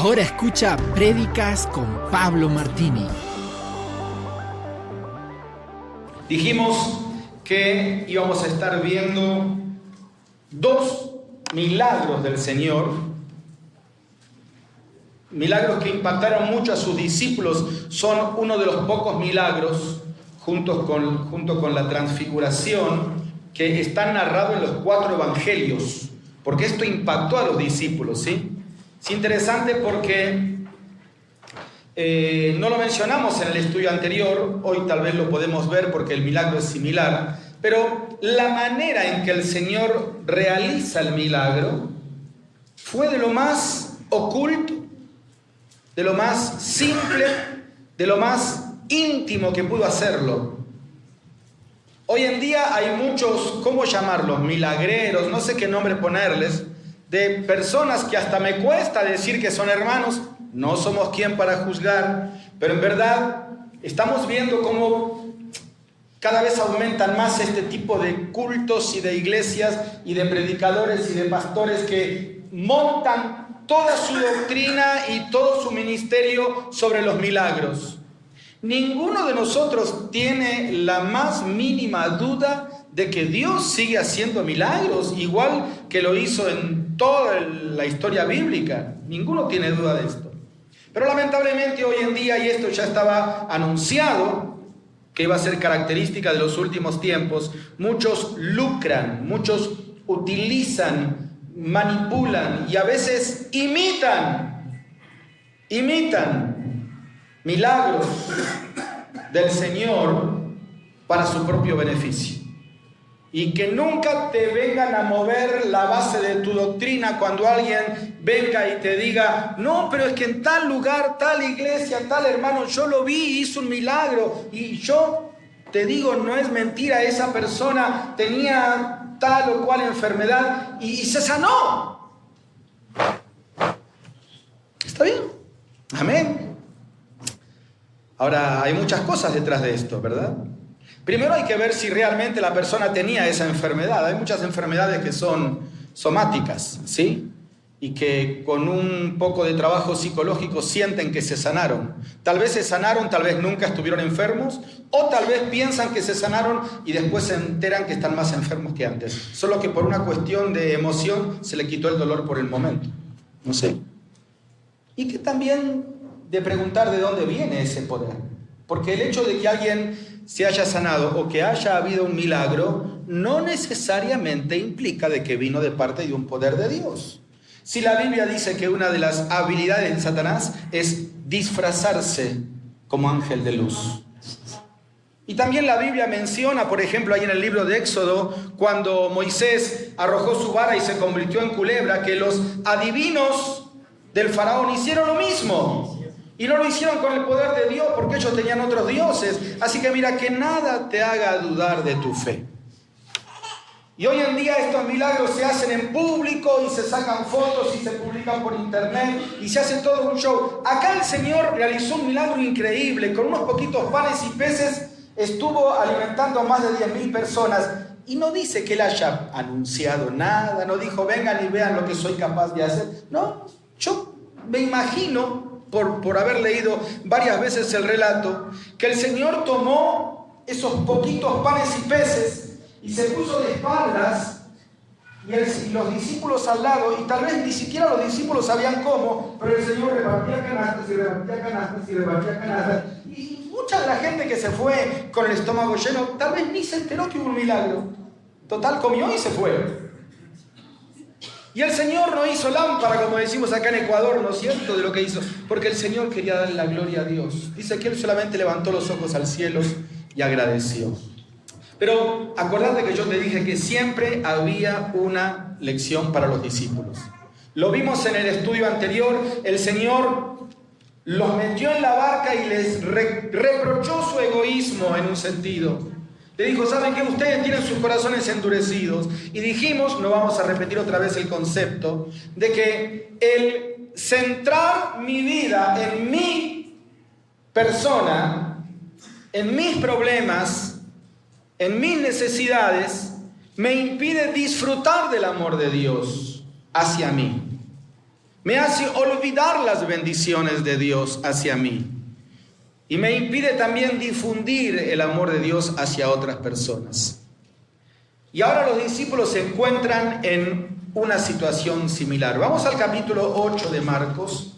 Ahora escucha Prédicas con Pablo Martini. Dijimos que íbamos a estar viendo dos milagros del Señor, milagros que impactaron mucho a sus discípulos. Son uno de los pocos milagros, junto con la transfiguración, que están narrados en los 4 evangelios, porque esto impactó a los discípulos, ¿sí? Es interesante porque no lo mencionamos en el estudio anterior, hoy tal vez lo podemos ver porque el milagro es similar, pero la manera en que el Señor realiza el milagro fue de lo más oculto, de lo más simple, de lo más íntimo que pudo hacerlo. Hoy en día hay muchos, ¿cómo llamarlos? Milagreros, no sé qué nombre ponerles, de personas que hasta me cuesta decir que son hermanos. No somos quien para juzgar, pero en verdad estamos viendo cómo cada vez aumentan más este tipo de cultos y de iglesias y de predicadores y de pastores que montan toda su doctrina y todo su ministerio sobre los milagros. Ninguno de nosotros tiene la más mínima duda de que Dios sigue haciendo milagros, igual que lo hizo en toda la historia bíblica. Ninguno tiene duda de esto. Pero lamentablemente hoy en día, y esto ya estaba anunciado, que iba a ser característica de los últimos tiempos, muchos lucran, muchos utilizan, manipulan y a veces imitan milagros del Señor para su propio beneficio. Y que nunca te vengan a mover la base de tu doctrina cuando alguien venga y te diga: no, pero es que en tal lugar, tal iglesia, tal hermano, yo lo vi, hizo un milagro. Y yo te digo, no es mentira, esa persona tenía tal o cual enfermedad y se sanó. ¿Está bien? Amén. Ahora, hay muchas cosas detrás de esto, ¿verdad? Primero hay que ver si realmente la persona tenía esa enfermedad. Hay muchas enfermedades que son somáticas, ¿sí? Y que con un poco de trabajo psicológico sienten que se sanaron. Tal vez se sanaron, tal vez nunca estuvieron enfermos, o tal vez piensan que se sanaron y después se enteran que están más enfermos que antes. Solo que por una cuestión de emoción se le quitó el dolor por el momento. No sé. Y que también de preguntar de dónde viene ese poder. Porque el hecho de que alguien se haya sanado o que haya habido un milagro no necesariamente implica de que vino de parte de un poder de Dios. Si la Biblia dice que una de las habilidades de Satanás es disfrazarse como ángel de luz. Y también la Biblia menciona, por ejemplo, ahí en el libro de Éxodo, cuando Moisés arrojó su vara y se convirtió en culebra, que los adivinos del faraón hicieron lo mismo. Y no lo hicieron con el poder de Dios porque ellos tenían otros dioses. Así que mira, que nada te haga dudar de tu fe. Y hoy en día estos milagros se hacen en público y se sacan fotos y se publican por internet y se hace todo un show. Acá el Señor realizó un milagro increíble. Con unos poquitos panes y peces estuvo alimentando a más de 10.000 personas. Y no dice que Él haya anunciado nada, no dijo: vengan y vean lo que soy capaz de hacer. No, yo me imagino, por haber leído varias veces el relato, que el Señor tomó esos poquitos panes y peces y se puso de espaldas y los discípulos al lado, y tal vez ni siquiera los discípulos sabían cómo, pero el Señor repartía canastas y repartía canastas y repartía canastas, y mucha de la gente que se fue con el estómago lleno tal vez ni se enteró que hubo un milagro. Total, comió y se fue. Y el Señor no hizo lámpara, como decimos acá en Ecuador, ¿no es cierto?, de lo que hizo, porque el Señor quería darle la gloria a Dios. Dice que Él solamente levantó los ojos al cielo y agradeció. Pero acordate que yo te dije que siempre había una lección para los discípulos. Lo vimos en el estudio anterior. El Señor los metió en la barca y les reprochó su egoísmo en un sentido. Le dijo: ¿saben qué? Ustedes tienen sus corazones endurecidos. Y dijimos, no vamos a repetir otra vez el concepto, de que el centrar mi vida en mi persona, en mis problemas, en mis necesidades, me impide disfrutar del amor de Dios hacia mí. me hace olvidar las bendiciones de Dios hacia mí y me impide también difundir el amor de Dios hacia otras personas. Y ahora los discípulos se encuentran en una situación similar. Vamos al capítulo 8 de Marcos.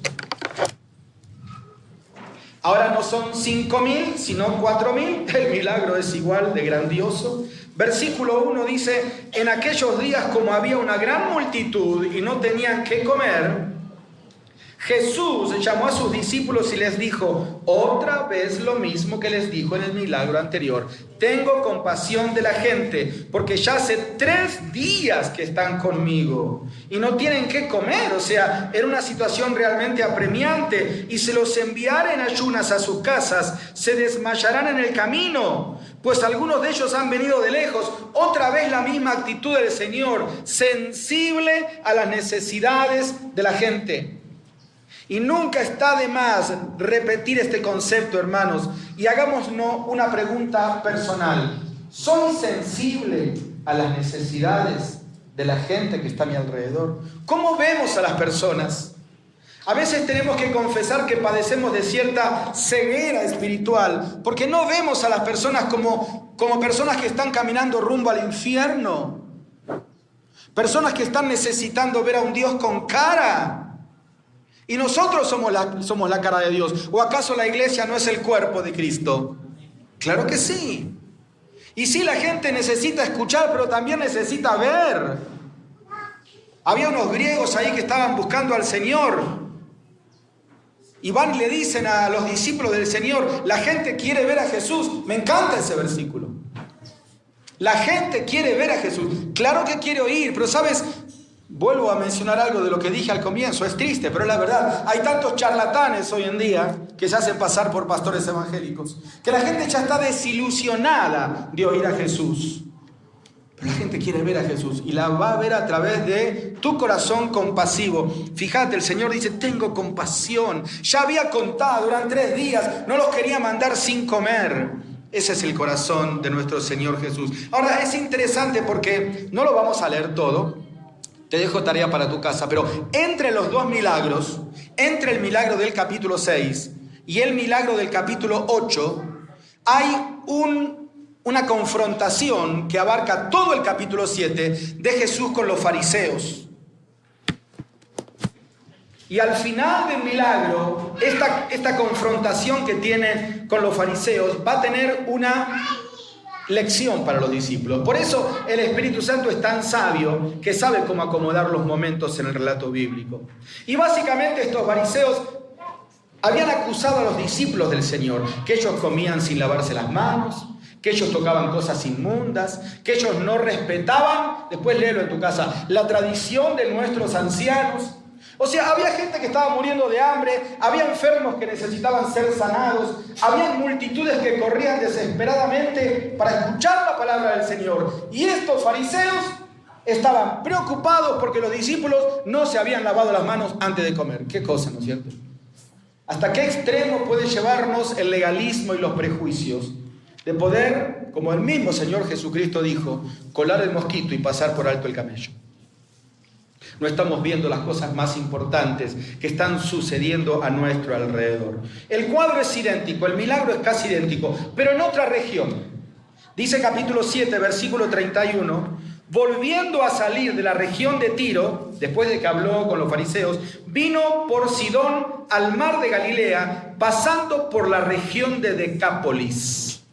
Ahora no son 5.000, sino 4.000. El milagro es igual de grandioso. Versículo 1 dice: en aquellos días, como había una gran multitud y no tenían qué comer, Jesús llamó a sus discípulos y les dijo otra vez lo mismo que les dijo en el milagro anterior: tengo compasión de la gente, porque ya hace 3 días que están conmigo y no tienen qué comer. O sea, era una situación realmente apremiante. Y si los enviara en ayunas a sus casas, se desmayarán en el camino, pues algunos de ellos han venido de lejos. Otra vez la misma actitud del Señor, sensible a las necesidades de la gente. Y nunca está de más repetir este concepto, hermanos, y hagámonos una pregunta personal. ¿Soy sensible a las necesidades de la gente que está a mi alrededor? ¿Cómo vemos a las personas? A veces tenemos que confesar que padecemos de cierta ceguera espiritual, porque no vemos a las personas como personas que están caminando rumbo al infierno, personas que están necesitando ver a un Dios con cara. Y nosotros somos la cara de Dios. ¿O acaso la iglesia no es el cuerpo de Cristo? Claro que sí. Y sí, la gente necesita escuchar, pero también necesita ver. Había unos griegos ahí que estaban buscando al Señor. Y van y le dicen a los discípulos del Señor: la gente quiere ver a Jesús. Me encanta ese versículo. La gente quiere ver a Jesús. Claro que quiere oír, pero ¿sabes? Vuelvo a mencionar algo de lo que dije al comienzo. Es triste, pero es la verdad. Hay tantos charlatanes hoy en día que se hacen pasar por pastores evangélicos, que la gente ya está desilusionada de oír a Jesús. Pero la gente quiere ver a Jesús y la va a ver a través de tu corazón compasivo. Fíjate, el Señor dice: tengo compasión. Ya había contado, eran 3 días, no los quería mandar sin comer. Ese es el corazón de nuestro Señor Jesús. Ahora, es interesante porque no lo vamos a leer todo. Te dejo tarea para tu casa, pero entre los 2 milagros, entre el milagro del capítulo 6 y el milagro del capítulo 8, hay una confrontación que abarca todo el capítulo 7 de Jesús con los fariseos. Y al final del milagro, esta confrontación que tiene con los fariseos va a tener una lección para los discípulos. Por eso el Espíritu Santo es tan sabio que sabe cómo acomodar los momentos en el relato bíblico. Y básicamente estos fariseos habían acusado a los discípulos del Señor, que ellos comían sin lavarse las manos, que ellos tocaban cosas inmundas, que ellos no respetaban, después léelo en tu casa, la tradición de nuestros ancianos. O sea, había gente que estaba muriendo de hambre, había enfermos que necesitaban ser sanados, había multitudes que corrían desesperadamente para escuchar la palabra del Señor. Y estos fariseos estaban preocupados porque los discípulos no se habían lavado las manos antes de comer. Qué cosa, ¿no es cierto? ¿Hasta qué extremo puede llevarnos el legalismo y los prejuicios? De poder, como el mismo Señor Jesucristo dijo, colar el mosquito y pasar por alto el camello. No estamos viendo las cosas más importantes que están sucediendo a nuestro alrededor. El cuadro es idéntico, el milagro es casi idéntico, pero en otra región. Dice capítulo 7, versículo 31, volviendo a salir de la región de Tiro, después de que habló con los fariseos, vino por Sidón al mar de Galilea, pasando por la región de Decápolis.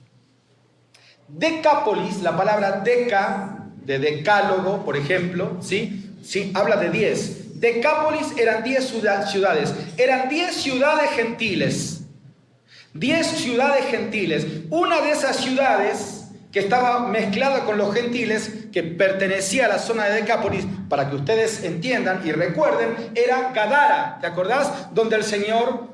Decápolis, la palabra deca, de decálogo, por ejemplo, ¿sí? Sí, habla de 10. Decápolis eran 10 ciudades. Eran 10 ciudades gentiles. 10 ciudades gentiles. Una de esas ciudades que estaba mezclada con los gentiles, que pertenecía a la zona de Decápolis, para que ustedes entiendan y recuerden, era Gadara. ¿Te acordás? Donde el Señor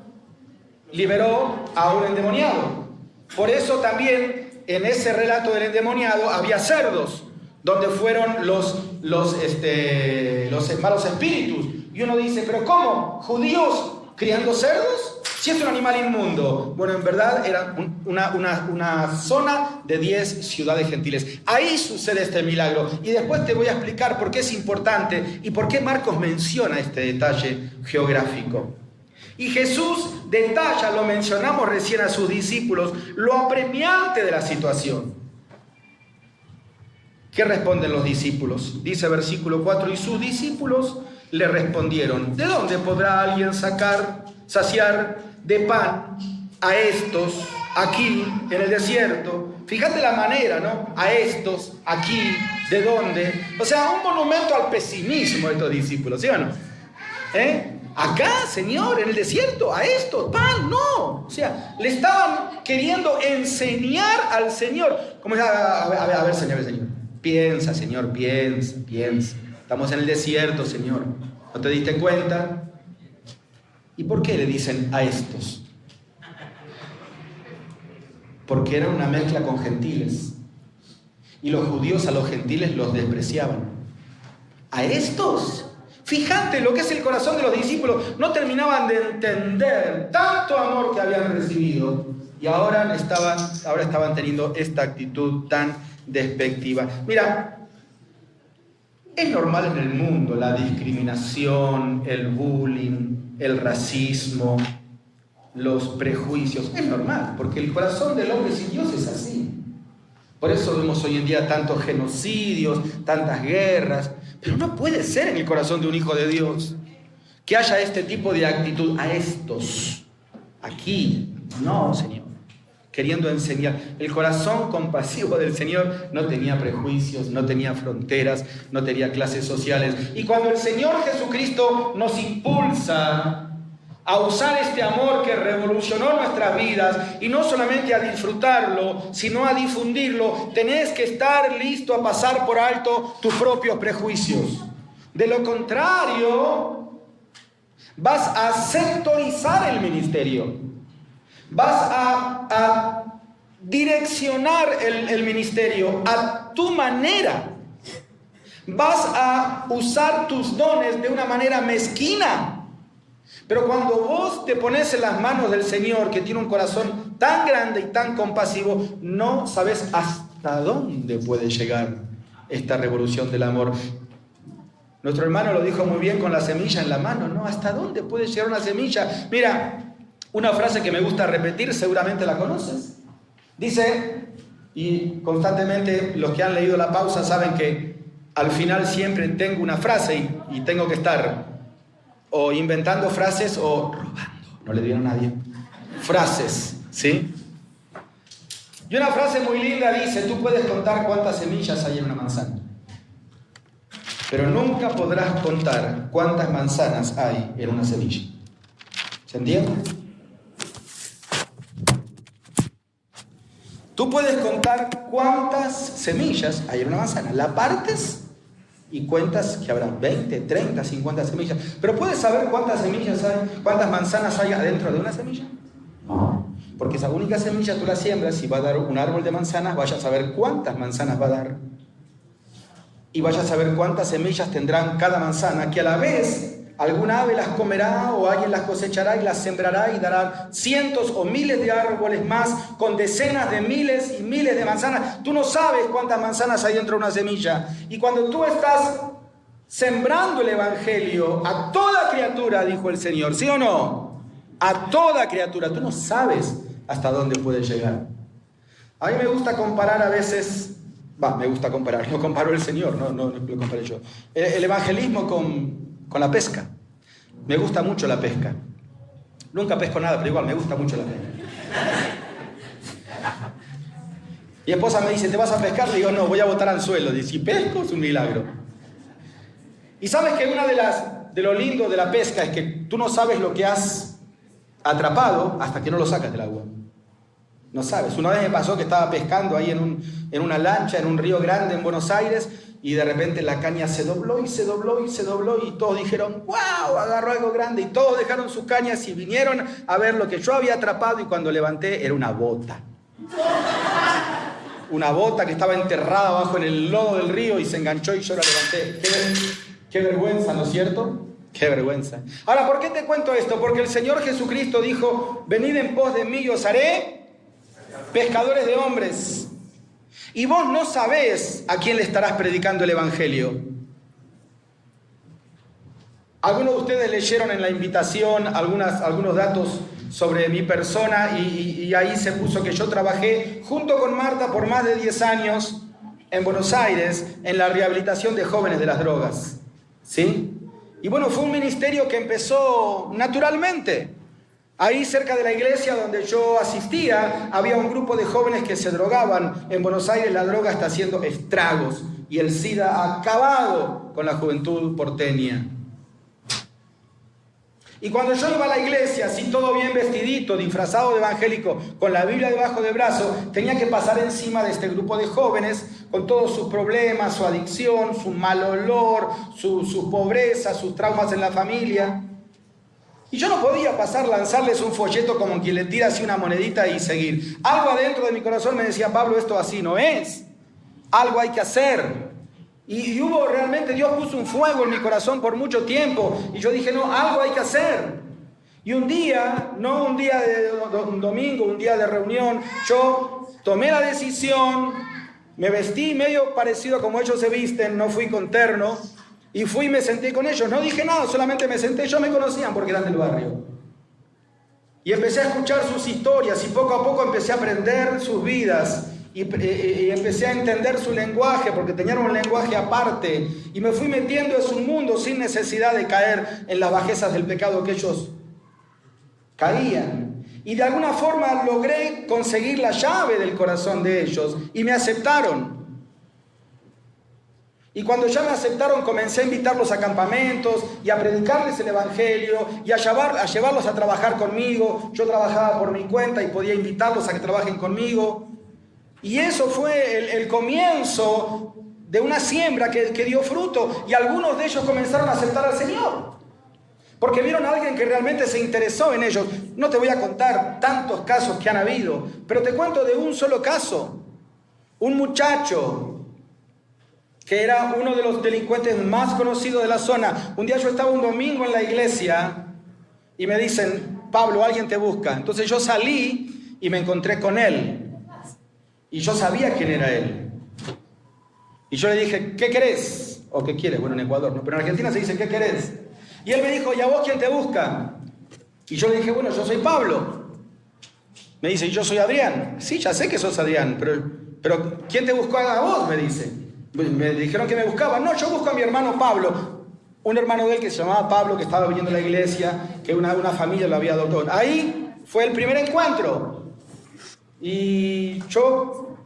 liberó a un endemoniado. Por eso también en ese relato del endemoniado había cerdos, donde fueron los malos espíritus. Y uno dice, pero ¿cómo? Judíos ¿Criando cerdos? Si es un animal inmundo. Bueno, en verdad era una zona de 10 ciudades gentiles. Ahí sucede este milagro. Y después te voy a explicar por qué es importante y por qué Marcos menciona este detalle geográfico. Y Jesús detalla, lo mencionamos recién a sus discípulos, lo apremiante de la situación. ¿Qué responden los discípulos? Dice versículo 4, y sus discípulos le respondieron, ¿de dónde podrá alguien saciar de pan a estos aquí en el desierto? Fíjate la manera, ¿no? A estos aquí, ¿de dónde? O sea, un monumento al pesimismo de estos discípulos, ¿sí o no? Acá, Señor, en el desierto, a estos, pan, no. O sea, le estaban queriendo enseñar al Señor. Como a ver, Señor. Piensa, Señor, piensa. Estamos en el desierto, Señor. ¿No te diste cuenta? ¿Y por qué le dicen a estos? Porque era una mezcla con gentiles. Y los judíos a los gentiles los despreciaban. ¿A estos? Fíjate lo que es el corazón de los discípulos. No terminaban de entender tanto amor que habían recibido. Y ahora estaban teniendo esta actitud tan despectiva. Mira, es normal en el mundo la discriminación, el bullying, el racismo, los prejuicios. Es normal, porque el corazón del hombre sin Dios es así. Por eso vemos hoy en día tantos genocidios, tantas guerras. Pero no puede ser en el corazón de un hijo de Dios que haya este tipo de actitud a estos. Aquí, no, Señor. Queriendo enseñar. El corazón compasivo del Señor no tenía prejuicios, no tenía fronteras, no tenía clases sociales. Y cuando el Señor Jesucristo nos impulsa a usar este amor que revolucionó nuestras vidas, y no solamente a disfrutarlo, sino a difundirlo, tenés que estar listo a pasar por alto tus propios prejuicios. De lo contrario, vas a sectorizar el ministerio. Vas a direccionar el ministerio a tu manera. Vas a usar tus dones de una manera mezquina. Pero cuando vos te pones en las manos del Señor, que tiene un corazón tan grande y tan compasivo, no sabes hasta dónde puede llegar esta revolución del amor. Nuestro hermano lo dijo muy bien con la semilla en la mano, ¿no? ¿Hasta dónde puede llegar una semilla? Mira, una frase que me gusta repetir, seguramente la conoces. Dice, y constantemente los que han leído La Pausa saben que al final siempre tengo una frase y tengo que estar o inventando frases o robando. No le digan a nadie. Frases, ¿sí? Y una frase muy linda dice, tú puedes contar cuántas semillas hay en una manzana, pero nunca podrás contar cuántas manzanas hay en una semilla. ¿Se entiende? Tú puedes contar cuántas semillas hay en una manzana. La partes y cuentas que habrá 20, 30, 50 semillas. Pero ¿puedes saber cuántas semillas hay, cuántas manzanas hay adentro de una semilla? No. Porque esa única semilla tú la siembras y va a dar un árbol de manzanas, vayas a saber cuántas manzanas va a dar. Y vayas a saber cuántas semillas tendrán cada manzana, que a la vez alguna ave las comerá o alguien las cosechará y las sembrará y dará cientos o miles de árboles más con decenas de miles y miles de manzanas. Tú no sabes cuántas manzanas hay dentro de una semilla. Y cuando tú estás sembrando el evangelio a toda criatura, dijo el Señor, ¿sí o no? A toda criatura, tú no sabes hasta dónde puede llegar. A mí me gusta comparar a veces, lo comparó el Señor, no lo comparé yo. El evangelismo con la pesca. Me gusta mucho la pesca. Nunca pesco nada, pero igual me gusta mucho la pesca. Mi esposa me dice, ¿te vas a pescar? Le digo, no, voy a botar anzuelo. Dice, si pesco es un milagro. Y sabes que de lo lindo de la pesca es que tú no sabes lo que has atrapado hasta que no lo sacas del agua. No sabes. Una vez me pasó que estaba pescando ahí en una lancha, en un río grande en Buenos Aires, y de repente la caña se dobló y se dobló y se dobló y todos dijeron, ¡wow! Agarró algo grande, y todos dejaron sus cañas y vinieron a ver lo que yo había atrapado, y cuando levanté era una bota. Una bota que estaba enterrada abajo en el lodo del río y se enganchó y yo la levanté. Qué vergüenza, ¿no es cierto? Qué vergüenza. Ahora, ¿por qué te cuento esto? Porque el Señor Jesucristo dijo, venid en pos de mí y os haré pescadores de hombres. Y vos no sabés a quién le estarás predicando el Evangelio. Algunos de ustedes leyeron en la invitación algunos datos sobre mi persona y ahí se puso que yo trabajé junto con Marta por más de 10 años en Buenos Aires en la rehabilitación de jóvenes de las drogas. ¿Sí? Y bueno, fue un ministerio que empezó naturalmente. Ahí cerca de la iglesia donde yo asistía, había un grupo de jóvenes que se drogaban. En Buenos Aires la droga está haciendo estragos y el SIDA ha acabado con la juventud porteña. Y cuando yo iba a la iglesia, así todo bien vestidito, disfrazado de evangélico, con la Biblia debajo del brazo, tenía que pasar encima de este grupo de jóvenes con todos sus problemas, su adicción, su mal olor, su pobreza, sus traumas en la familia. Y yo no podía pasar, lanzarles un folleto como quien le tira así una monedita y seguir. Algo adentro de mi corazón me decía, Pablo, esto así no es. Algo hay que hacer. Y hubo realmente, Dios puso un fuego en mi corazón por mucho tiempo. Y yo dije, no, algo hay que hacer. Y un día, no un día de un domingo, un día de reunión, yo tomé la decisión, me vestí medio parecido a como ellos se visten, no fui con terno, y fui y me senté con ellos. No dije nada, solamente me senté, ellos me conocían porque eran del barrio. Y empecé a escuchar sus historias y poco a poco empecé a aprender sus vidas. Y empecé a entender su lenguaje, porque tenían un lenguaje aparte. Y me fui metiendo en su mundo sin necesidad de caer en las bajezas del pecado que ellos caían. Y de alguna forma logré conseguir la llave del corazón de ellos. Y me aceptaron. Y cuando ya me aceptaron, comencé a invitarlos a campamentos y a predicarles el Evangelio y a llevarlos a trabajar conmigo. Yo trabajaba por mi cuenta y podía invitarlos a que trabajen conmigo. Y eso fue el comienzo de una siembra que dio fruto. Y algunos de ellos comenzaron a aceptar al Señor. Porque vieron a alguien que realmente se interesó en ellos. No te voy a contar tantos casos que han habido, pero te cuento de un solo caso. Un muchacho que era uno de los delincuentes más conocidos de la zona. Un día yo estaba un domingo en la iglesia y me dicen, Pablo, alguien te busca. Entonces yo salí y me encontré con él. Y yo sabía quién era él. Y yo le dije, ¿qué querés? O ¿qué quieres? Bueno, en Ecuador, ¿no? Pero en Argentina se dice, ¿qué querés? Y él me dijo, ¿y a vos quién te busca? Y yo le dije, bueno, yo soy Pablo. Me dice, ¿y yo soy Adrián? Sí, ya sé que sos Adrián, pero ¿quién te buscó a vos? Me dice. Me dijeron que me buscaban. No, yo busco a mi hermano Pablo. Un hermano de él que se llamaba Pablo, que estaba viniendo a la iglesia, que una familia lo había adoptado. Ahí fue el primer encuentro. Y yo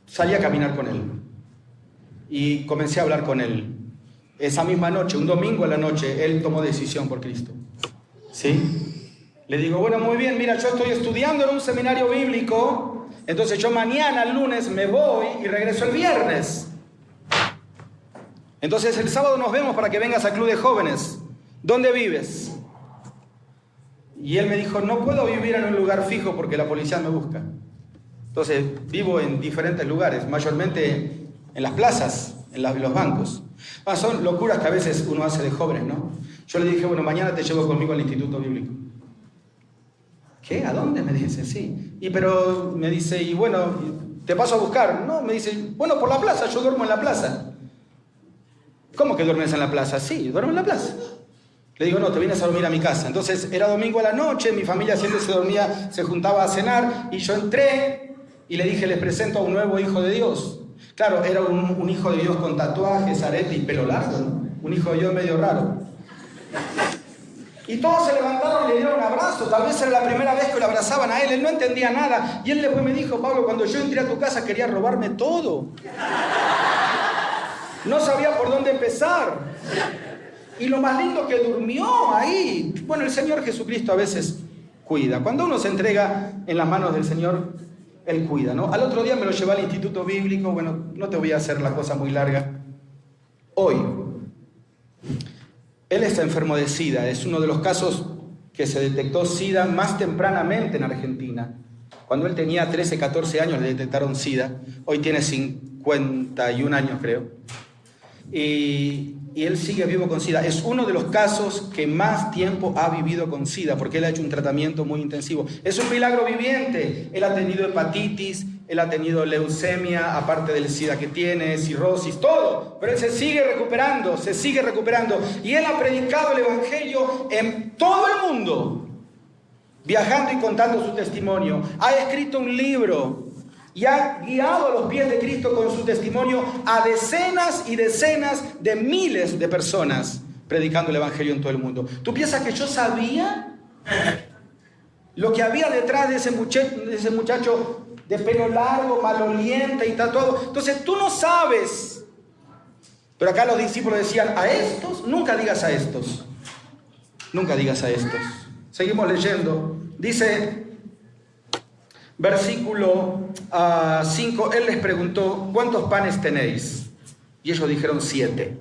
salí a caminar con él y comencé a hablar con él. Esa misma noche, un domingo a la noche, él tomó decisión por Cristo. ¿Sí? Le digo, bueno, muy bien, mira, yo estoy estudiando en un seminario bíblico, entonces yo mañana, el lunes, me voy y regreso el viernes. Entonces el sábado nos vemos para que vengas al club de jóvenes. ¿Dónde vives? Y él me dijo, no puedo vivir en un lugar fijo porque la policía me busca. Entonces, vivo en diferentes lugares, mayormente en las plazas, en los bancos. Son locuras que a veces uno hace de jóvenes, ¿no? Yo le dije, bueno, mañana te llevo conmigo al Instituto Bíblico. ¿Qué? ¿A dónde? Me dice, sí. Pero me dice, y bueno, ¿te paso a buscar? No, me dice, bueno, por la plaza, yo duermo en la plaza. ¿Cómo que duermes en la plaza? Sí, duermo en la plaza. Le digo, no, te vienes a dormir a mi casa. Entonces, era domingo a la noche, mi familia siempre se juntaba a cenar, y yo entré y le dije, les presento a un nuevo hijo de Dios. Claro, era un hijo de Dios con tatuajes, arete y pelo largo, ¿no? Un hijo de Dios medio raro. Y todos se levantaron y le dieron un abrazo. Tal vez era la primera vez que lo abrazaban a él. Él no entendía nada. Y él después me dijo, Pablo, cuando yo entré a tu casa quería robarme todo. No sabía por dónde empezar. Y lo más lindo que durmió ahí. Bueno, el Señor Jesucristo a veces cuida. Cuando uno se entrega en las manos del Señor, Él cuida, ¿no? Al otro día me lo llevé al Instituto Bíblico. Bueno, no te voy a hacer la cosa muy larga. Hoy, él está enfermo de SIDA. Es uno de los casos que se detectó SIDA más tempranamente en Argentina. Cuando él tenía 13, 14 años le detectaron SIDA. Hoy tiene 51 años, creo. y él sigue vivo con SIDA. Es uno de los casos que más tiempo ha vivido con SIDA, porque él ha hecho un tratamiento muy intensivo. Es un milagro viviente. Él ha tenido hepatitis, él ha tenido leucemia, aparte del SIDA que tiene, cirrosis, todo. Pero él se sigue recuperando. Y él ha predicado el Evangelio en todo el mundo, viajando y contando su testimonio. Ha escrito un libro y ha guiado a los pies de Cristo con su testimonio a decenas y decenas de miles de personas, predicando el Evangelio en todo el mundo. ¿Tú piensas que yo sabía lo que había detrás de ese muchacho de pelo largo, maloliente y tatuado? Entonces tú no sabes. Pero acá los discípulos decían: a estos, nunca digas a estos. Nunca digas a estos. Seguimos leyendo. Dice, versículo 5, él les preguntó: ¿cuántos panes tenéis? Y ellos dijeron: 7.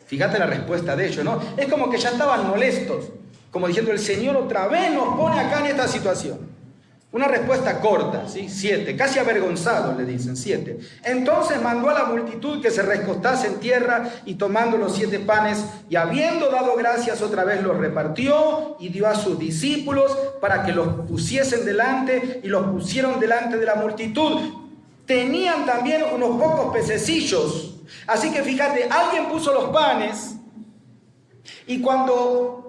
Fíjate la respuesta de ellos, ¿no? Es como que ya estaban molestos, como diciendo: el Señor otra vez nos pone acá en esta situación. Una respuesta corta, ¿sí? 7, casi avergonzados le dicen: 7. Entonces mandó a la multitud que se recostase en tierra, y tomando los 7 panes y habiendo dado gracias otra vez, los repartió y dio a sus discípulos para que los pusiesen delante, y los pusieron delante de la multitud. Tenían también unos pocos pececillos. Así que fíjate, alguien puso los panes, y cuando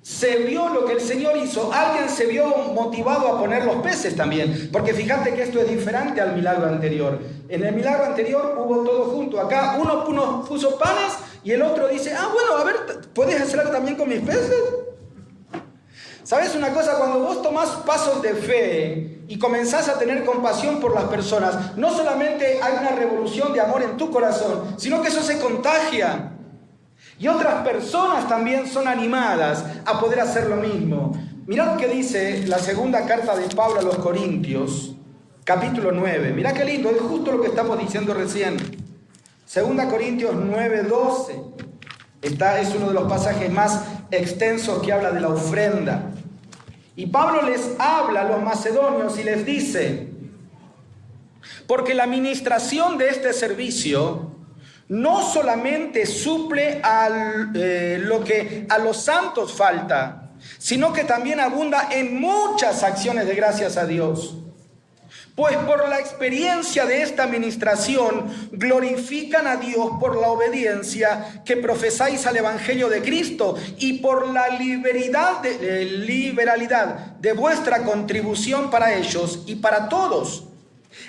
se vio lo que el Señor hizo, alguien se vio motivado a poner los peces también. Porque fíjate que esto es diferente al milagro anterior. En el milagro anterior hubo todo junto. Acá uno puso panes y el otro dice: bueno, a ver, ¿puedes hacerlo también con mis peces? ¿Sabes una cosa? Cuando vos tomás pasos de fe y comenzás a tener compasión por las personas, no solamente hay una revolución de amor en tu corazón, sino que eso se contagia. Y otras personas también son animadas a poder hacer lo mismo. Mirá lo que dice la segunda carta de Pablo a los Corintios, capítulo 9. Mirá qué lindo, es justo lo que estamos diciendo recién. Segunda Corintios 9:12. Es uno de los pasajes más extensos que habla de la ofrenda. Y Pablo les habla a los macedonios y les dice: porque la administración de este servicio no solamente suple lo que a los santos falta, sino que también abunda en muchas acciones de gracias a Dios. Pues por la experiencia de esta administración glorifican a Dios por la obediencia que profesáis al Evangelio de Cristo y por la liberalidad de vuestra contribución para ellos y para todos.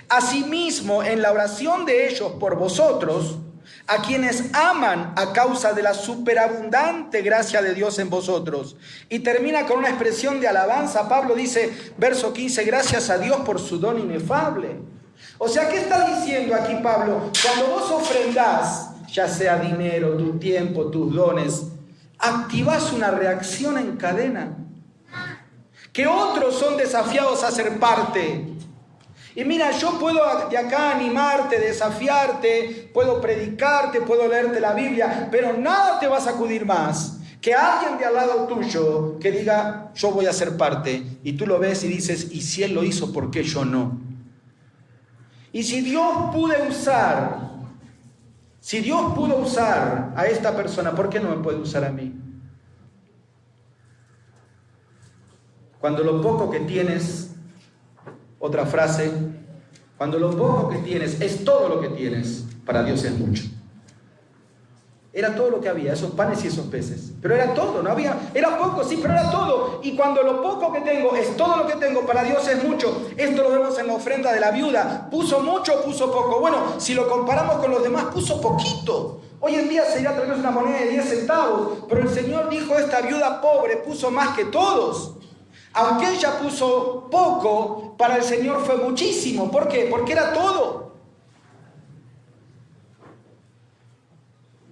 Asimismo, en la oración de ellos por vosotros, a quienes aman a causa de la superabundante gracia de Dios en vosotros. Y termina con una expresión de alabanza. Pablo dice, verso 15, gracias a Dios por su don inefable. O sea, ¿qué está diciendo aquí Pablo? Cuando vos ofrendás, ya sea dinero, tu tiempo, tus dones, activás una reacción en cadena, que otros son desafiados a ser parte. Y mira, yo puedo de acá animarte, desafiarte, puedo predicarte, puedo leerte la Biblia, pero nada te va a sacudir más que alguien de al lado tuyo que diga, yo voy a ser parte. Y tú lo ves y dices, y si él lo hizo, ¿por qué yo no? Y si Dios pudo usar a esta persona, ¿por qué no me puede usar a mí? Cuando lo poco que tienes, otra frase, cuando lo poco que tienes es todo lo que tienes, para Dios es mucho. Era todo lo que había, esos panes y esos peces. Pero era todo, no había, era poco, sí, pero era todo. Y cuando lo poco que tengo es todo lo que tengo, para Dios es mucho. Esto lo vemos en la ofrenda de la viuda. ¿Puso mucho o puso poco? Bueno, si lo comparamos con los demás, puso poquito. Hoy en día sería tal vez una moneda de 10 centavos, pero el Señor dijo, esta viuda pobre puso más que todos. Aunque ella puso poco, para el Señor fue muchísimo. ¿Por qué? Porque era todo.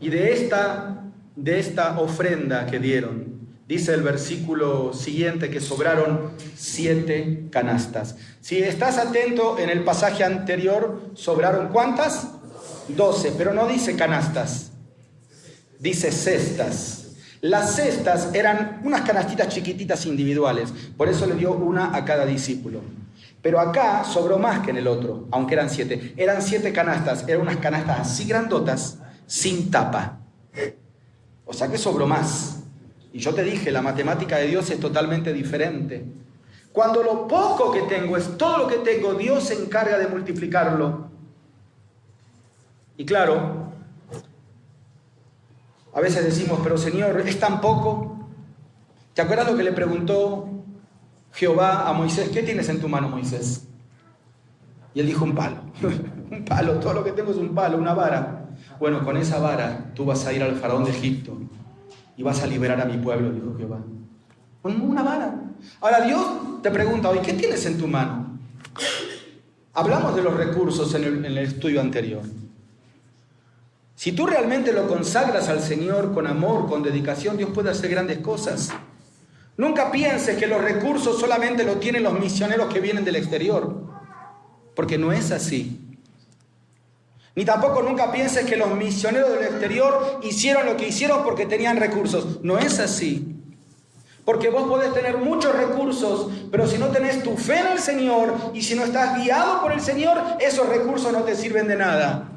Y de esta ofrenda que dieron, dice el versículo siguiente que sobraron 7 canastas. Si estás atento, en el pasaje anterior, ¿sobraron cuántas? 12, pero no dice canastas, dice cestas. Las cestas eran unas canastitas chiquititas individuales, por eso le dio una a cada discípulo. Pero acá sobró más que en el otro, aunque eran 7. Eran 7 canastas, eran unas canastas así grandotas, sin tapa. O sea que sobró más. Y yo te dije, la matemática de Dios es totalmente diferente. Cuando lo poco que tengo es todo lo que tengo, Dios se encarga de multiplicarlo. Y claro, a veces decimos, pero Señor, ¿es tan poco? ¿Te acuerdas lo que le preguntó Jehová a Moisés? ¿Qué tienes en tu mano, Moisés? Y él dijo, un palo. Un palo, todo lo que tengo es un palo, una vara. Bueno, con esa vara tú vas a ir al faraón de Egipto y vas a liberar a mi pueblo, dijo Jehová. Con una vara. Ahora Dios te pregunta hoy, ¿qué tienes en tu mano? Hablamos de los recursos en el estudio anterior. Si tú realmente lo consagras al Señor con amor, con dedicación, Dios puede hacer grandes cosas. Nunca pienses que los recursos solamente los tienen los misioneros que vienen del exterior, porque no es así. Ni tampoco nunca pienses que los misioneros del exterior hicieron lo que hicieron porque tenían recursos. No es así. Porque vos podés tener muchos recursos, pero si no tenés tu fe en el Señor y si no estás guiado por el Señor, esos recursos no te sirven de nada.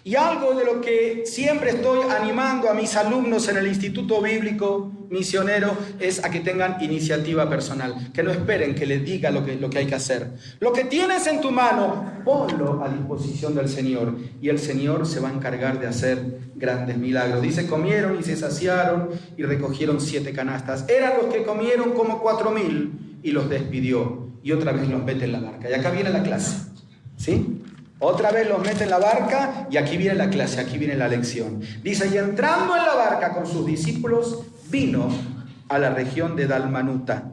Y algo de lo que siempre estoy animando a mis alumnos en el Instituto Bíblico Misionero es a que tengan iniciativa personal, que no esperen que les diga lo que hay que hacer. Lo que tienes en tu mano, ponlo a disposición del Señor y el Señor se va a encargar de hacer grandes milagros. Dice, comieron y se saciaron y recogieron 7 canastas. Eran los que comieron como 4,000 y los despidió y otra vez los mete en la barca. Y acá viene la clase, ¿sí? Otra vez los mete en la barca y aquí viene la clase, aquí viene la lección. Dice, y entrando en la barca con sus discípulos, vino a la región de Dalmanuta.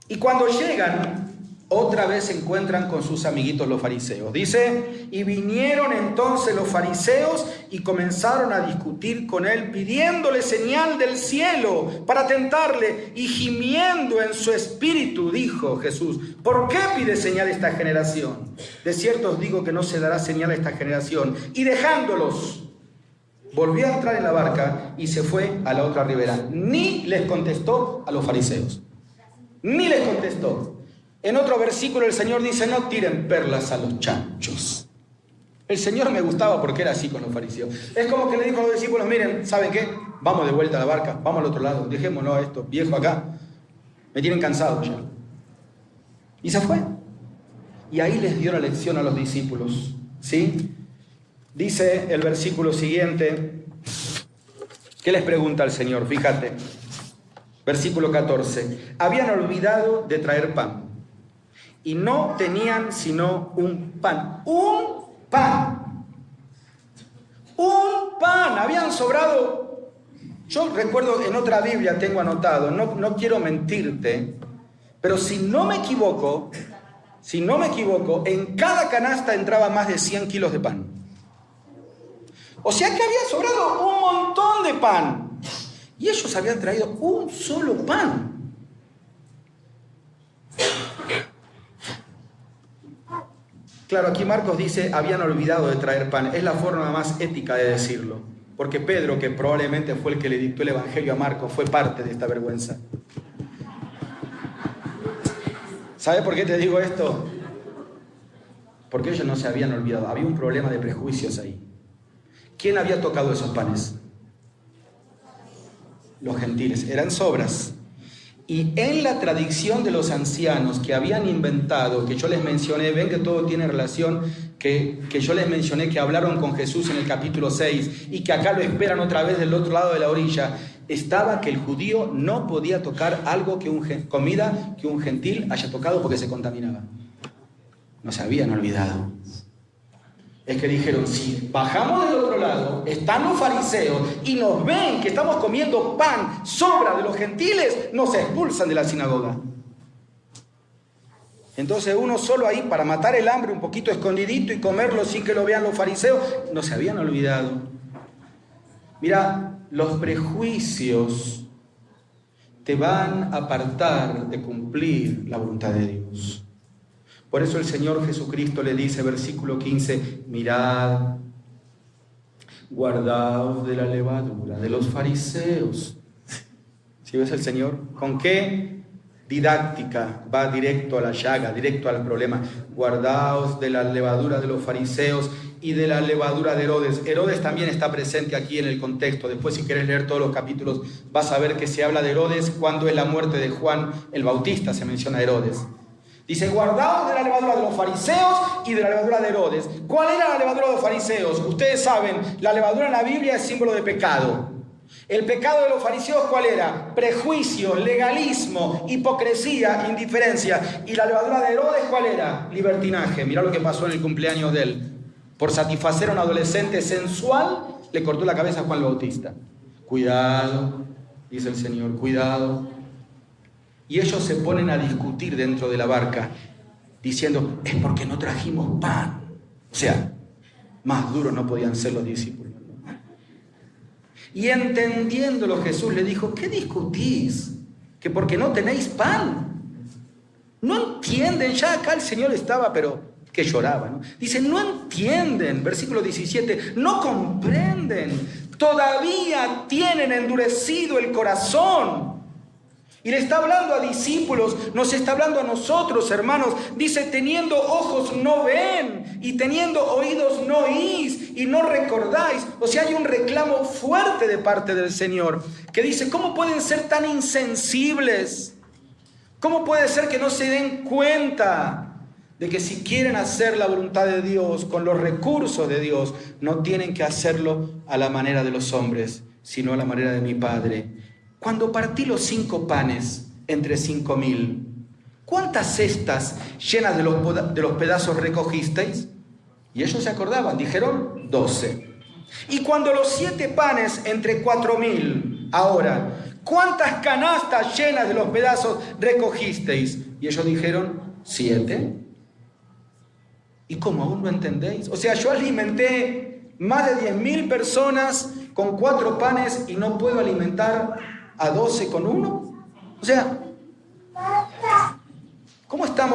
Y cuando llegan, otra vez se encuentran con sus amiguitos los fariseos. Dice, y vinieron entonces los fariseos y comenzaron a discutir con él, pidiéndole señal del cielo para tentarle. Y gimiendo en su espíritu, dijo Jesús, ¿por qué pide señal esta generación? De cierto os digo que no se dará señal a esta generación. Y dejándolos, volvió a entrar en la barca y se fue a la otra ribera. Ni les contestó a los fariseos. Ni les contestó. En otro versículo el Señor dice, no tiren perlas a los chanchos. El Señor me gustaba porque era así con los fariseos. Es como que le dijo a los discípulos, miren, ¿saben qué? Vamos de vuelta a la barca, vamos al otro lado, dejémonos a estos viejos acá. Me tienen cansado ya. Y se fue. Y ahí les dio la lección a los discípulos, ¿sí? Dice el versículo siguiente, ¿qué les pregunta el Señor? Fíjate, versículo 14. Habían olvidado de traer pan. Y no tenían sino un pan. ¡Un pan! ¡Un pan! Habían sobrado. Yo recuerdo en otra Biblia, tengo anotado, no quiero mentirte, pero si no me equivoco, en cada canasta entraba más de 100 kilos de pan. O sea que había sobrado un montón de pan. Y ellos habían traído un solo pan. Claro, aquí Marcos dice, habían olvidado de traer pan. Es la forma más ética de decirlo. Porque Pedro, que probablemente fue el que le dictó el evangelio a Marcos, fue parte de esta vergüenza. ¿Sabe por qué te digo esto? Porque ellos no se habían olvidado. Había un problema de prejuicios ahí. ¿Quién había tocado esos panes? Los gentiles. Eran sobras. Y en la tradición de los ancianos que habían inventado, que yo les mencioné, ven que todo tiene relación, que yo les mencioné que hablaron con Jesús en el capítulo 6 y que acá lo esperan otra vez del otro lado de la orilla, estaba que el judío no podía tocar algo comida que un gentil haya tocado porque se contaminaba. No se habían olvidado. Es que dijeron, si bajamos del otro lado, están los fariseos y nos ven que estamos comiendo pan, sobra de los gentiles, nos expulsan de la sinagoga. Entonces uno solo ahí para matar el hambre, un poquito escondidito y comerlo sin que lo vean los fariseos, no se habían olvidado. Mira, los prejuicios te van a apartar de cumplir la voluntad de Dios. Por eso el Señor Jesucristo le dice, versículo 15, mirad, guardaos de la levadura de los fariseos. ¿Sí ves el Señor? ¿Con qué? didáctica, va directo a la llaga, directo al problema. Guardaos de la levadura de los fariseos y de la levadura de Herodes. Herodes también está presente aquí en el contexto. Después, si quieres leer todos los capítulos, vas a ver que se habla de Herodes cuando en la muerte de Juan el Bautista se menciona a Herodes. Dice, guardaos de la levadura de los fariseos y de la levadura de Herodes. ¿Cuál era la levadura de los fariseos? Ustedes saben, la levadura en la Biblia es símbolo de pecado. El pecado de los fariseos, ¿cuál era? Prejuicio, legalismo, hipocresía, indiferencia. Y la levadura de Herodes, ¿cuál era? Libertinaje. Mirá lo que pasó en el cumpleaños de él. Por satisfacer a un adolescente sensual, le cortó la cabeza a Juan el Bautista. Cuidado, dice el Señor, cuidado. Y ellos se ponen a discutir dentro de la barca, diciendo, es porque no trajimos pan. O sea, más duros no podían ser los discípulos. Y entendiéndolo, Jesús le dijo, ¿qué discutís? ¿Que porque no tenéis pan? No entienden, ya acá el Señor estaba, pero que lloraba, ¿no? Dice, no entienden, versículo 17, no comprenden, todavía tienen endurecido el corazón. Y le está hablando a discípulos, nos está hablando a nosotros, hermanos. Dice, teniendo ojos no ven, y teniendo oídos no oís, y no recordáis. O sea, hay un reclamo fuerte de parte del Señor, que dice, ¿cómo pueden ser tan insensibles? ¿Cómo puede ser que no se den cuenta de que si quieren hacer la voluntad de Dios, con los recursos de Dios, no tienen que hacerlo a la manera de los hombres, sino a la manera de mi Padre? Cuando partí los 5 panes entre 5.000, ¿cuántas cestas llenas de los pedazos recogisteis? Y ellos se acordaban, dijeron 12. Y cuando los 7 panes entre 4.000, ahora, ¿cuántas canastas llenas de los pedazos recogisteis? Y ellos dijeron 7. ¿Y cómo aún no entendéis? O sea, yo alimenté más de 10.000 personas con 4 panes y no puedo alimentar a 12 con 1. O sea, ¿cómo está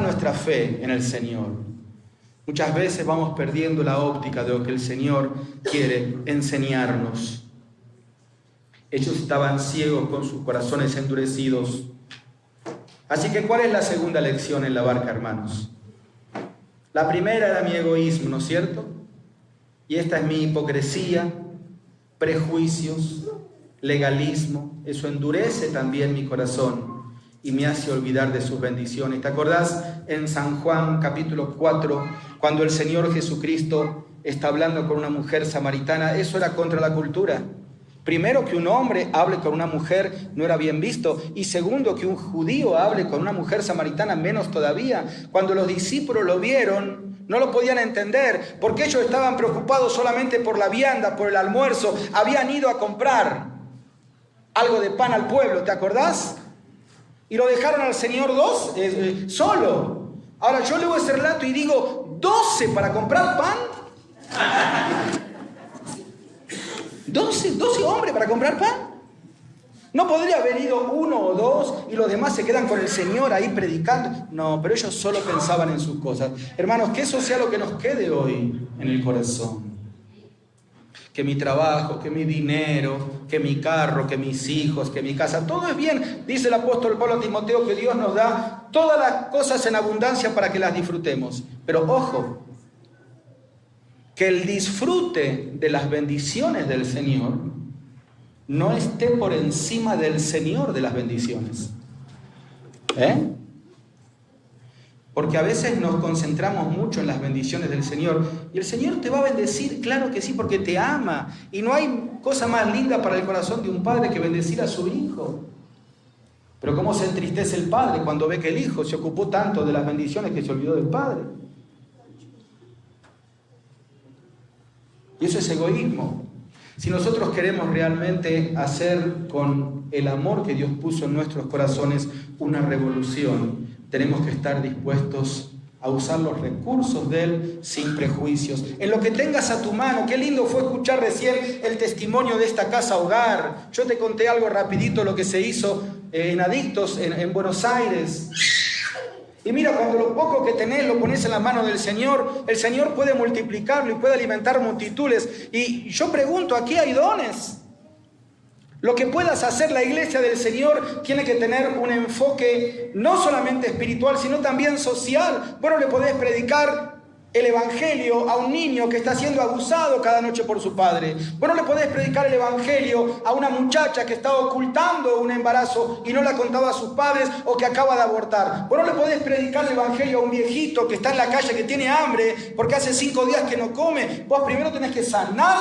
nuestra fe en el Señor? Muchas veces vamos perdiendo la óptica de lo que el Señor quiere enseñarnos. Ellos estaban ciegos con sus corazones endurecidos. Así que, ¿cuál es la segunda lección en la barca, hermanos? La primera era mi egoísmo, ¿no es cierto? Y esta es mi hipocresía, prejuicios, legalismo. Eso endurece también mi corazón y me hace olvidar de sus bendiciones. ¿Te acordás en San Juan capítulo 4, cuando el Señor Jesucristo está hablando con una mujer samaritana? Eso era contra la cultura. Primero, que un hombre hable con una mujer no era bien visto, y segundo, que un judío hable con una mujer samaritana menos todavía. Cuando los discípulos lo vieron, no lo podían entender, porque ellos estaban preocupados solamente por la vianda, por el almuerzo. Habían ido a comprar algo de pan al pueblo, ¿te acordás? Y lo dejaron al Señor solo. Ahora yo leo ese relato y digo, 12 para comprar pan. 12 hombres para comprar pan. ¿No podría haber ido 1 o 2 y los demás se quedan con el Señor ahí predicando? No, pero ellos solo pensaban en sus cosas. Hermanos, que eso sea lo que nos quede hoy en el corazón. Que mi trabajo, que mi dinero, que mi carro, que mis hijos, que mi casa, todo es bien. Dice el apóstol Pablo a Timoteo que Dios nos da todas las cosas en abundancia para que las disfrutemos. Pero ojo, que el disfrute de las bendiciones del Señor no esté por encima del Señor de las bendiciones. Porque a veces nos concentramos mucho en las bendiciones del Señor, y el Señor te va a bendecir, claro que sí, porque te ama, y no hay cosa más linda para el corazón de un padre que bendecir a su hijo. Pero cómo se entristece el padre cuando ve que el hijo se ocupó tanto de las bendiciones que se olvidó del padre. Y eso es egoísmo. Si nosotros queremos realmente hacer con el amor que Dios puso en nuestros corazones una revolución, tenemos que estar dispuestos a usar los recursos de Él sin prejuicios. En lo que tengas a tu mano, qué lindo fue escuchar recién el testimonio de esta casa hogar. Yo te conté algo rapidito lo que se hizo en Adictos en Buenos Aires. Y mira, cuando lo poco que tenés lo pones en la mano del Señor, el Señor puede multiplicarlo y puede alimentar multitudes. Y yo pregunto, ¿aquí hay dones? Lo que puedas hacer la iglesia del Señor tiene que tener un enfoque no solamente espiritual, sino también social. Bueno, le podés predicar el evangelio a un niño que está siendo abusado cada noche por su padre. Bueno, le podés predicar el evangelio a una muchacha que está ocultando un embarazo y no le ha contado a sus padres o que acaba de abortar. Bueno, le podés predicar el evangelio a un viejito que está en la calle, que tiene hambre porque hace 5 días que no come. Vos primero tenés que sanar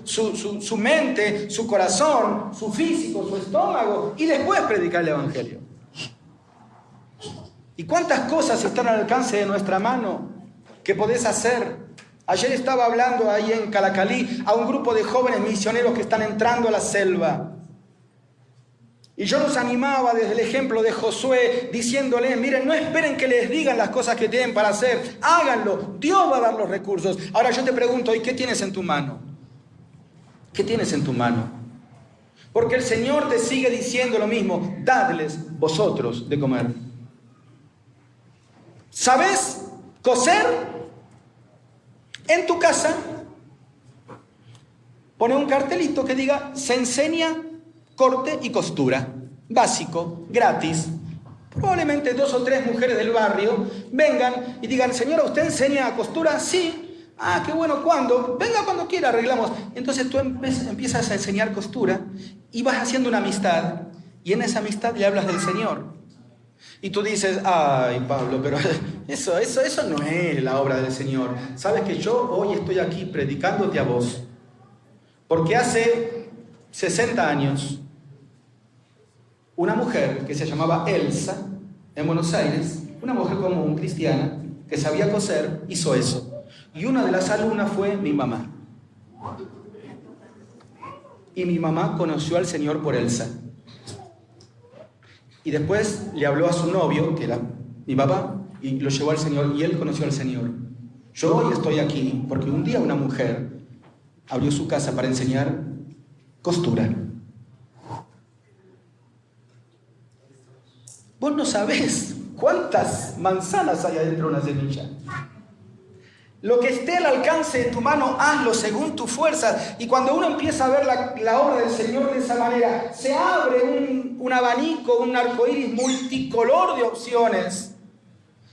su mente, su corazón, su físico, su estómago, y después predicar el evangelio. ¿Y cuántas cosas están al alcance de nuestra mano que podés hacer? Ayer estaba hablando ahí en Calacalí a un grupo de jóvenes misioneros que están entrando a la selva. Y yo los animaba desde el ejemplo de Josué, diciéndoles, miren, no esperen que les digan las cosas que tienen para hacer. Háganlo, Dios va a dar los recursos. Ahora yo te pregunto, ¿y qué tienes en tu mano? ¿Qué tienes en tu mano? Porque el Señor te sigue diciendo lo mismo, dadles vosotros de comer. ¿Sabes coser? En tu casa, pone un cartelito que diga, se enseña corte y costura. Básico, gratis. Probablemente 2 o 3 mujeres del barrio vengan y digan, señora, ¿usted enseña costura? Sí. Ah, qué bueno, ¿cuándo? Venga cuando quiera, arreglamos. Entonces tú empiezas a enseñar costura y vas haciendo una amistad. Y en esa amistad le hablas del Señor. Y tú dices, ay Pablo, pero eso no es la obra del Señor. Sabes que yo hoy estoy aquí predicándote a vos. Porque hace 60 años, una mujer que se llamaba Elsa, en Buenos Aires, una mujer común, cristiana, que sabía coser, hizo eso. Y una de las alumnas fue mi mamá. Y mi mamá conoció al Señor por Elsa. Y después le habló a su novio, que era mi papá, y lo llevó al Señor, y él conoció al Señor. Yo hoy estoy aquí porque un día una mujer abrió su casa para enseñar costura. Vos no sabés cuántas manzanas hay adentro de una semilla. Lo que esté al alcance de tu mano, hazlo según tus fuerzas. Y cuando uno empieza a ver la obra del Señor de esa manera, se abre un abanico, un arcoíris multicolor de opciones.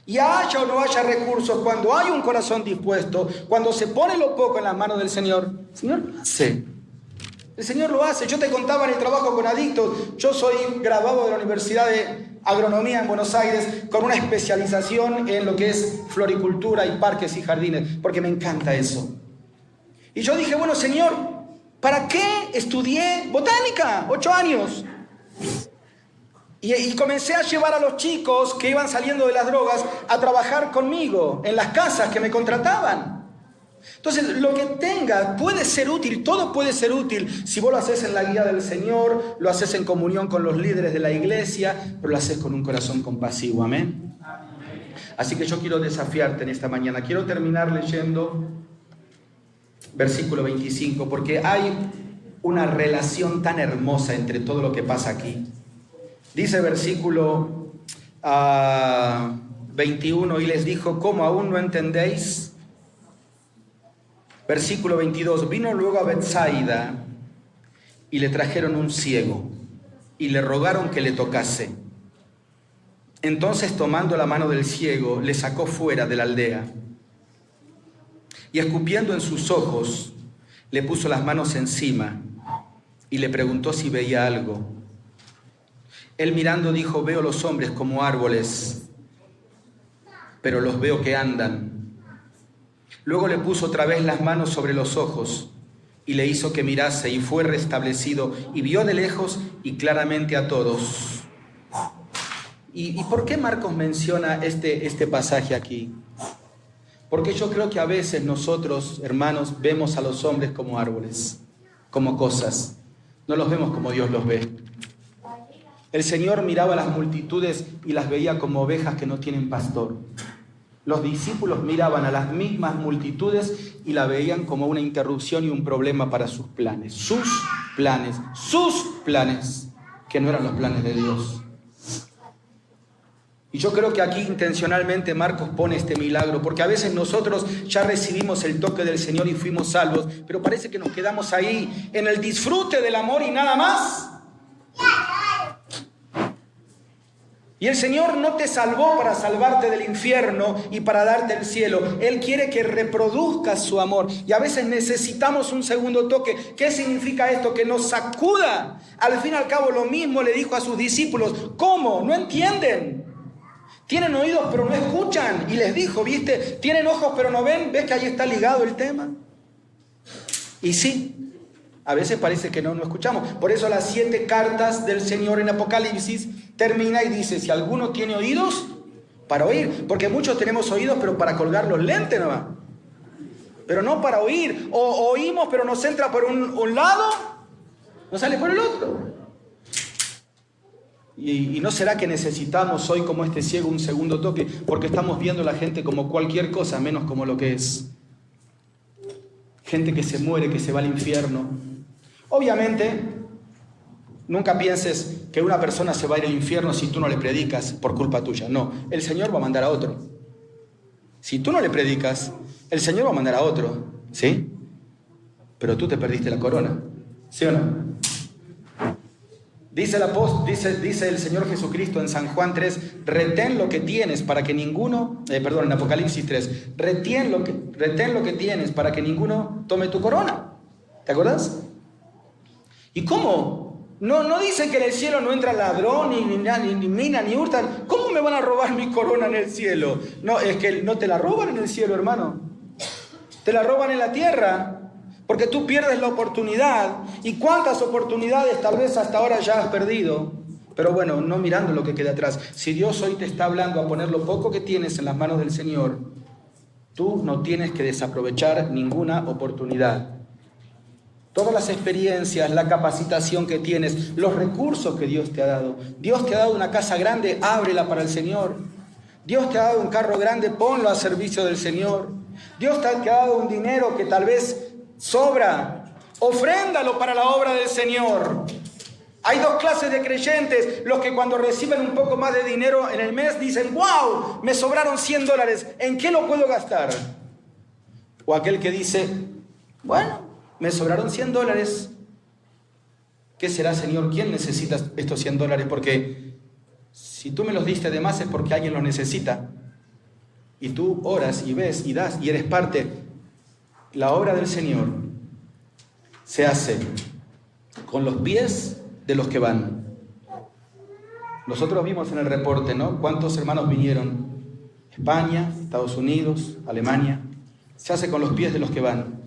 Y haya o no haya recursos, cuando hay un corazón dispuesto, cuando se pone lo poco en las manos del Señor, el Señor lo hace. El Señor lo hace. Yo te contaba en el trabajo con adictos. Yo soy graduado de la Universidad de Agronomía en Buenos Aires con una especialización en lo que es floricultura y parques y jardines, porque me encanta eso. Y yo dije, bueno, Señor, ¿para qué estudié botánica? 8 años. Y comencé a llevar a los chicos que iban saliendo de las drogas a trabajar conmigo en las casas que me contrataban. Entonces, lo que tenga puede ser útil, todo puede ser útil si vos lo haces en la guía del Señor, lo haces en comunión con los líderes de la iglesia, pero lo haces con un corazón compasivo, amén. Así que yo quiero desafiarte en esta mañana. Quiero terminar leyendo versículo 25, porque hay una relación tan hermosa entre todo lo que pasa aquí. Dice versículo 21, y les dijo, ¿cómo aún no entendéis? Versículo 22, vino luego a Betsaida y le trajeron un ciego y le rogaron que le tocase. Entonces, tomando la mano del ciego, le sacó fuera de la aldea y escupiendo en sus ojos, le puso las manos encima y le preguntó si veía algo. Él mirando dijo, veo los hombres como árboles, pero los veo que andan. Luego le puso otra vez las manos sobre los ojos y le hizo que mirase y fue restablecido y vio de lejos y claramente a todos. ¿Y por qué Marcos menciona este pasaje aquí? Porque yo creo que a veces nosotros, hermanos, vemos a los hombres como árboles, como cosas. No los vemos como Dios los ve. El Señor miraba a las multitudes y las veía como ovejas que no tienen pastor. Los discípulos miraban a las mismas multitudes y la veían como una interrupción y un problema para sus planes, que no eran los planes de Dios. Y yo creo que aquí intencionalmente Marcos pone este milagro, porque a veces nosotros ya recibimos el toque del Señor y fuimos salvos, pero parece que nos quedamos ahí en el disfrute del amor y nada más. Y el Señor no te salvó para salvarte del infierno y para darte el cielo. Él quiere que reproduzcas su amor. Y a veces necesitamos un segundo toque. ¿Qué significa esto? Que nos sacuda. Al fin y al cabo lo mismo le dijo a sus discípulos. ¿Cómo? ¿No entienden? Tienen oídos pero no escuchan. Y les dijo, ¿viste? Tienen ojos pero no ven. ¿Ves que ahí está ligado el tema? Y sí, a veces parece que no escuchamos. Por eso las 7 cartas del Señor en Apocalipsis termina y dice, si alguno tiene oídos, para oír. Porque muchos tenemos oídos pero para colgar los lentes nomás. Pero no para oír. O oímos pero nos entra por un lado, nos sale por el otro. ¿Y no será que necesitamos hoy como este ciego un segundo toque? Porque estamos viendo a la gente como cualquier cosa, menos como lo que es. Gente que se muere, que se va al infierno. Obviamente, nunca pienses que una persona se va a ir al infierno si tú no le predicas por culpa tuya. No, el Señor va a mandar a otro. Si tú no le predicas, el Señor va a mandar a otro, ¿sí? Pero tú te perdiste la corona, ¿sí o no? Dice el Señor Jesucristo en San Juan 3, retén lo que tienes para que ninguno, en Apocalipsis 3, retén lo que tienes para que ninguno tome tu corona. ¿Te acuerdas? ¿Y cómo? No dice que en el cielo no entra ladrón, ni mina, ni hurtan. ¿Cómo me van a robar mi corona en el cielo? No, es que no te la roban en el cielo, hermano. Te la roban en la tierra. Porque tú pierdes la oportunidad. ¿Y cuántas oportunidades tal vez hasta ahora ya has perdido? Pero bueno, no mirando lo que queda atrás. Si Dios hoy te está hablando a poner lo poco que tienes en las manos del Señor, tú no tienes que desaprovechar ninguna oportunidad. Todas las experiencias, la capacitación que tienes, los recursos que Dios te ha dado. Dios te ha dado una casa grande, ábrela para el Señor. Dios te ha dado un carro grande, ponlo a servicio del Señor. Dios te ha dado un dinero que tal vez sobra, ofréndalo para la obra del Señor. Hay 2 clases de creyentes, los que cuando reciben un poco más de dinero en el mes dicen, wow, me sobraron $100, ¿en qué lo puedo gastar? O aquel que dice, bueno, me sobraron $100, ¿qué será, Señor? ¿Quién necesita estos $100? Porque si tú me los diste de más es porque alguien los necesita. Y tú oras y ves y das y eres parte. La obra del Señor se hace con los pies de los que van. Nosotros vimos en el reporte, ¿no? ¿Cuántos hermanos vinieron? España, Estados Unidos, Alemania. Se hace con los pies de los que van.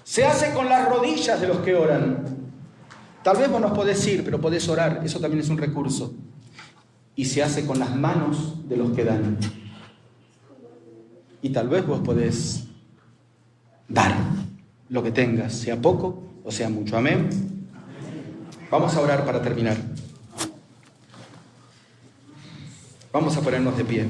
Se hace con las rodillas de los que oran. Tal vez vos nos podés ir, pero podés orar. Eso también es un recurso. Y se hace con las manos de los que dan. Y tal vez vos podés dar lo que tengas, sea poco o sea mucho. Amén. Vamos a orar para terminar. Vamos a ponernos de pie.